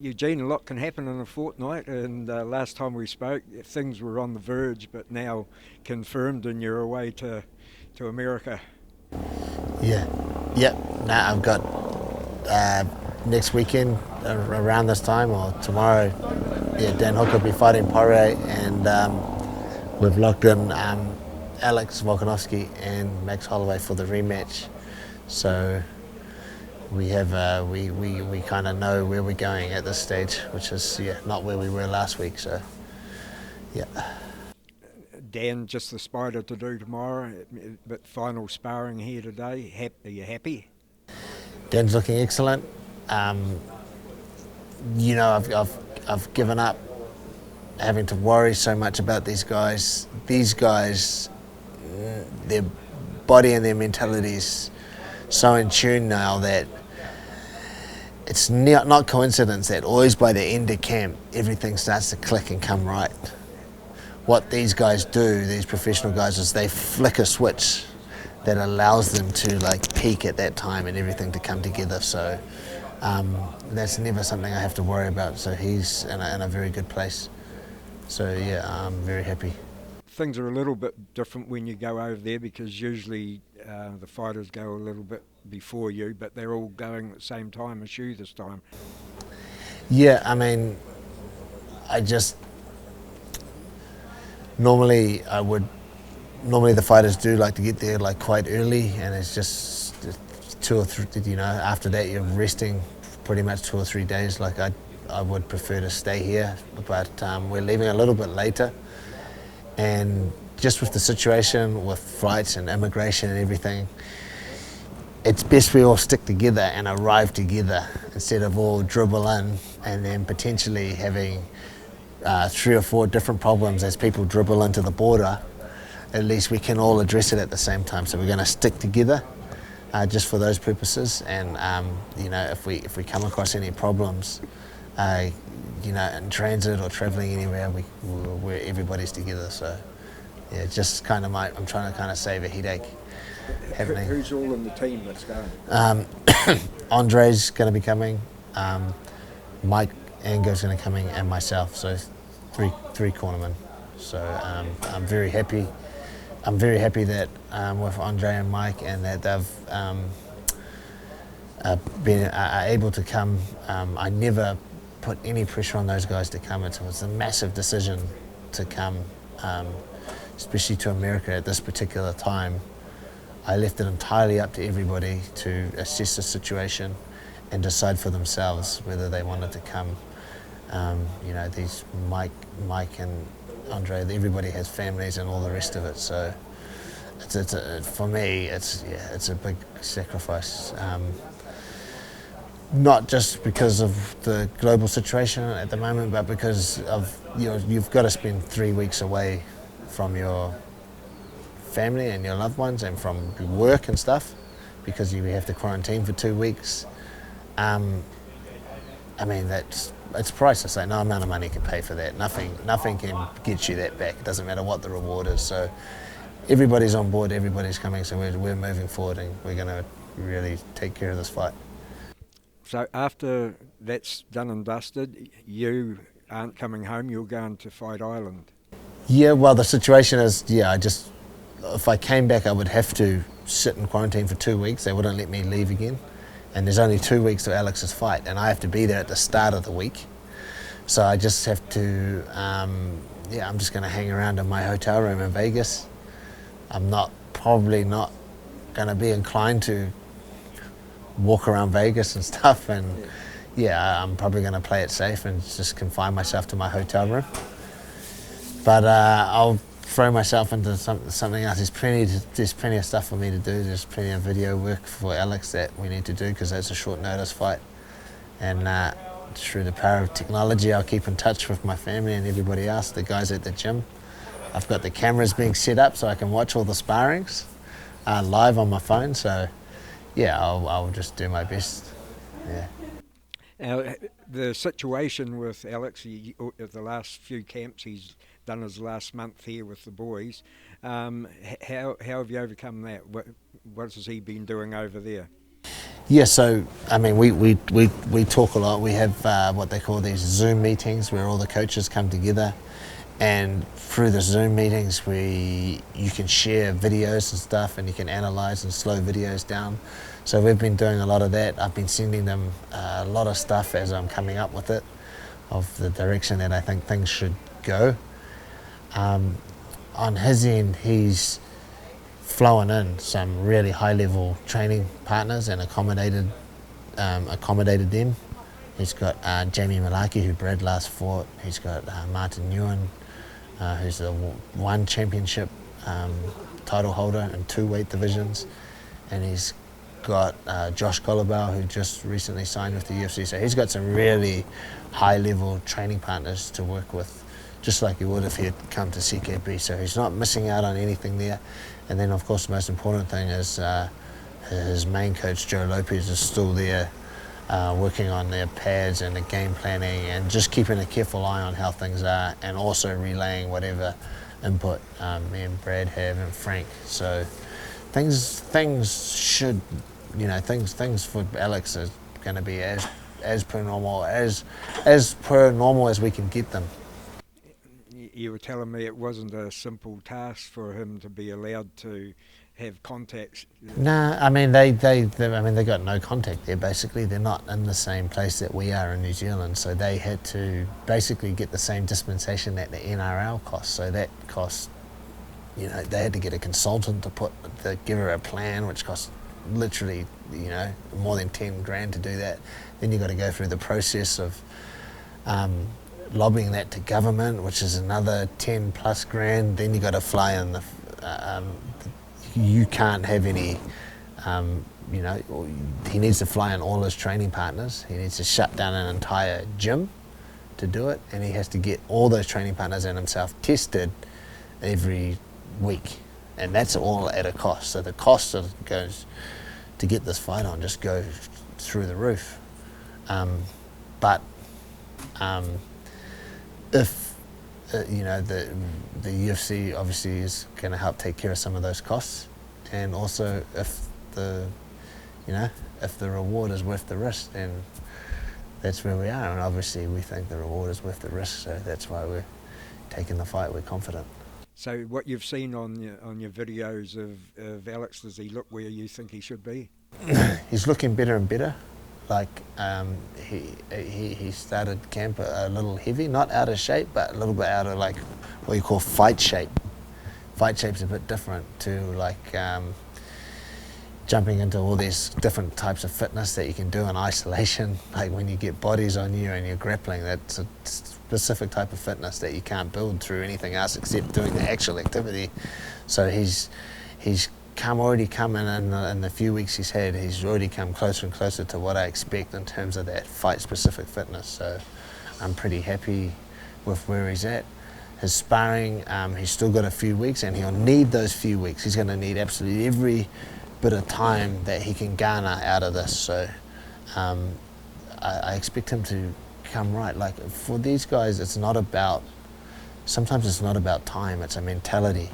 Eugene, a lot can happen in a fortnight, and last time we spoke, things were on the verge, but now confirmed, and you're away to America. Yeah, yep. Now I've got uh, next weekend around this time or tomorrow. Yeah, Dan Hook will be fighting Poirier, and we've locked in Alex Volkanovski and Max Holloway for the rematch. So we kind of know where we're going at this stage, which is not where we were last week. So yeah, Dan, just the spider to do tomorrow, but final sparring here today. Are you happy? Dan's looking excellent. Um, I've given up having to worry so much about these guys. These guys, their body and their mentality is so in tune now that it's not coincidence that always by the end of camp everything starts to click and come right. What these guys do, these professional guys, is they flick a switch that allows them to like peak at that time and everything to come together. So that's never something I have to worry about. So he's in a very good place. So yeah, I'm very happy. Things are a little bit different when you go over there because usually the fighters go a little bit before you, but they're all going at the same time as you this time. Yeah, I mean, I just normally I would normally the fighters do like to get there like quite early, and it's just 2 or 3. After that you're resting pretty much 2 or 3 days. Like I would prefer to stay here, but we're leaving a little bit later, and just with the situation with flights and immigration and everything, it's best we all stick together and arrive together instead of all dribble in and then potentially having 3 or 4 different problems as people dribble into the border. At least we can all address it at the same time. So we're going to stick together just for those purposes. And if we come across any problems, in transit or traveling anywhere, we're everybody's together. So yeah, just kind of I'm trying to kind of save a headache happening. Who's all in the team that's going? Andre's going to be coming. Mike Anger's going to coming, and myself. So three cornermen. So I'm very happy. I'm very happy that with Andre and Mike, and that they've been able to come. I never put any pressure on those guys to come. It was a massive decision to come, especially to America at this particular time. I left it entirely up to everybody to assess the situation and decide for themselves whether they wanted to come. These Mike and Andre, everybody has families and all the rest of it. So for me, it's a big sacrifice. Not just because of the global situation at the moment, but because of you've got to spend 3 weeks away from your family and your loved ones and from work and stuff, because you have to quarantine for 2 weeks. It's priceless. Like, no amount of money can pay for that. Nothing can get you that back. It doesn't matter what the reward is. So everybody's on board. Everybody's coming. So we're moving forward, and we're going to really take care of this fight. So after that's done and dusted, you aren't coming home. You're going to Fight Island. Yeah. Well, the situation is, if I came back, I would have to sit in quarantine for 2 weeks. They wouldn't let me leave again. And there's only 2 weeks to Alex's fight, and I have to be there at the start of the week. So I just have to, I'm just going to hang around in my hotel room in Vegas. I'm probably not going to be inclined to walk around Vegas and stuff, and I'm probably going to play it safe and just confine myself to my hotel room. But I'll throw myself into something else. There's plenty of stuff for me to do. There's plenty of video work for Alex that we need to do, because that's a short notice fight. And through the power of technology, I'll keep in touch with my family and everybody else, the guys at the gym. I've got the cameras being set up so I can watch all the sparrings live on my phone. So I'll just do my best. Yeah. Now, the situation with Alex, the last few camps he's done his last month here with the boys, how have you overcome that? What has he been doing over there? Yeah, so I mean, we talk a lot. We have what they call these Zoom meetings where all the coaches come together, and through the Zoom meetings, you can share videos and stuff, and you can analyze and slow videos down. So we've been doing a lot of that. I've been sending them a lot of stuff as I'm coming up with it, of the direction that I think things should go. On his end, he's flown in some really high-level training partners and accommodated them. He's got Jamie Malaki, who Brad last fought. He's got Martin Nguyen, who's the one championship title holder in 2 weight divisions, and he's got Josh Colabau, who just recently signed with the UFC. So he's got some really high-level training partners to work with, just like he would if he had come to CKB. So he's not missing out on anything there. And then, of course, the most important thing is his main coach, Joe Lopez, is still there, working on their pads and the game planning and just keeping a careful eye on how things are, and also relaying whatever input me and Brad have, and Frank. So things should, things for Alex are going to be as per normal as we can get them. You were telling me it wasn't a simple task for him to be allowed to have contacts. No, I mean they got no contact there. Basically, they're not in the same place that we are in New Zealand, so they had to basically get the same dispensation that the NRL cost. So that cost, they had to get a consultant to give her a plan, which cost literally, more than 10 grand to do that. Then you got to go through the process of lobbying that to government, which is another 10 plus grand. Then you got to fly in you can't have any, he needs to fly in all his training partners. He needs to shut down an entire gym to do it, and he has to get all those training partners and himself tested every week, and that's all at a cost. So the cost goes to get this fight on just go through the roof. But if the UFC obviously is going to help take care of some of those costs, and also if the reward is worth the risk, then that's where we are. And obviously we think the reward is worth the risk, so that's why we're taking the fight. We're confident. So what you've seen on your videos of Alex, does he look where you think he should be? He's looking better and better. Like he started camp a little heavy, not out of shape, but a little bit out of like what you call fight shape. Fight shape's a bit different to like jumping into all these different types of fitness that you can do in isolation. Like when you get bodies on you and you're grappling, that's a specific type of fitness that you can't build through anything else except doing the actual activity. So he's already come in the few weeks he's had, he's already come closer and closer to what I expect in terms of that fight-specific fitness. So I'm pretty happy with where he's at. His sparring, he's still got a few weeks, and he'll need those few weeks. He's going to need absolutely every bit of time that he can garner out of this. So I expect him to come right. Like for these guys, sometimes it's not about time, it's a mentality.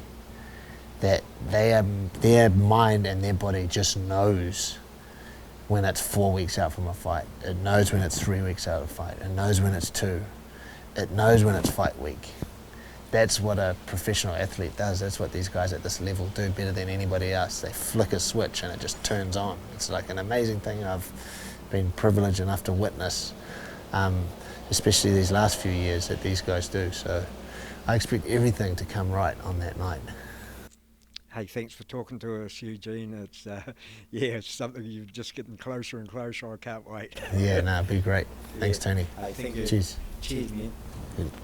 That their mind and their body just knows when it's 4 weeks out from a fight. It knows when it's 3 weeks out of a fight. It knows when it's 2. It knows when it's fight week. That's what a professional athlete does. That's what these guys at this level do better than anybody else. They flick a switch and it just turns on. It's like an amazing thing I've been privileged enough to witness, especially these last few years that these guys do. So I expect everything to come right on that night. Hey, thanks for talking to us, Eugene. It's it's something you're just getting closer and closer. I can't wait. Yeah, no, it'd be great. Thanks, Tony. Hey, thank you. Cheers. Cheers, man.